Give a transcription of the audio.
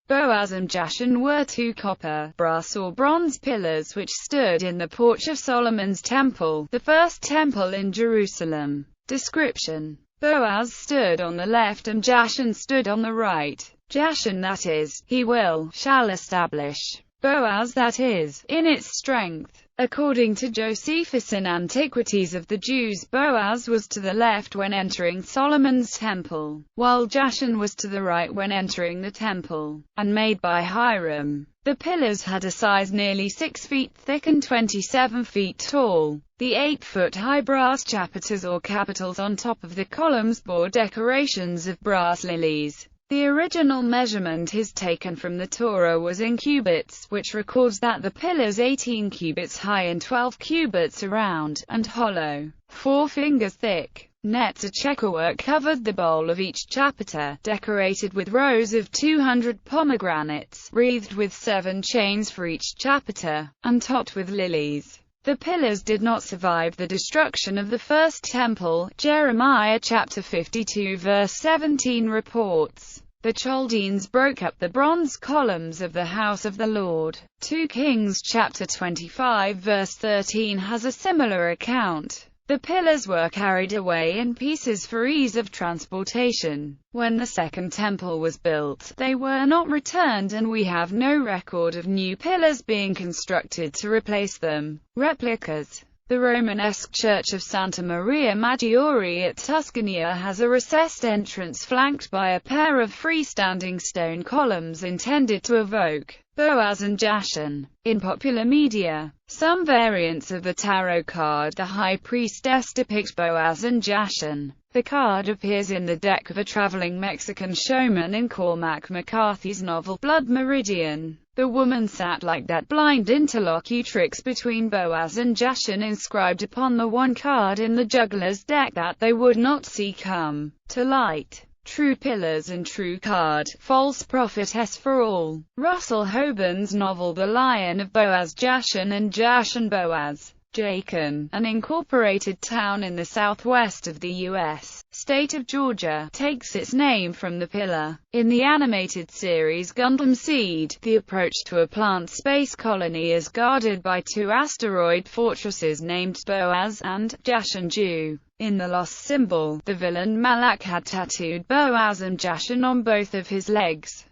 Boaz and Jachin were two copper, brass or bronze pillars which stood in the porch of Solomon's temple, the first temple in Jerusalem. Description: Boaz stood on the left and Jachin stood on the right. Jachin, that is, he will, shall establish. Boaz, that is, in its strength. According to Josephus in Antiquities of the Jews, Boaz was to the left when entering Solomon's temple, while Jachin was to the right when entering the temple, and made by Hiram. The pillars had a size nearly 6 feet thick and 27 feet tall. The 8-foot-high brass chapiters or capitals on top of the columns bore decorations of brass lilies. The original measurement is taken from the Torah was in cubits, which records that the pillars 18 cubits high and 12 cubits around, and hollow, 4 fingers thick. Nets of checkerwork covered the bowl of each chapiter, decorated with rows of 200 pomegranates, wreathed with 7 chains for each chapiter, and topped with lilies. The pillars did not survive the destruction of the first temple. Jeremiah chapter 52 verse 17 reports, "The Chaldeans broke up the bronze columns of the house of the Lord." 2 Kings chapter 25 verse 13 has a similar account. The pillars were carried away in pieces for ease of transportation. When the second temple was built, they were not returned, and we have no record of new pillars being constructed to replace them. Replicas. The Romanesque church of Santa Maria Maggiore at Tuscania has a recessed entrance flanked by a pair of freestanding stone columns intended to evoke Boaz and Jachin. In popular media, some variants of the tarot card, the High Priestess, depict Boaz and Jachin. The card appears in the deck of a traveling Mexican showman in Cormac McCarthy's novel Blood Meridian. The woman sat like that blind interlocutrix between Boaz and Jachin, inscribed upon the one card in the juggler's deck that they would not see come to light. True pillars and true card, false prophetess for all. Russell Hoban's novel The Lion of Boaz Jachin and Jachin Boaz. Jachin, an incorporated town in the southwest of the U.S. state of Georgia, takes its name from the pillar. In the animated series Gundam Seed, the approach to a plant space colony is guarded by 2 asteroid fortresses named Boaz and Jachin. In The Lost Symbol, the villain Malak had tattooed Boaz and Jachin on both of his legs.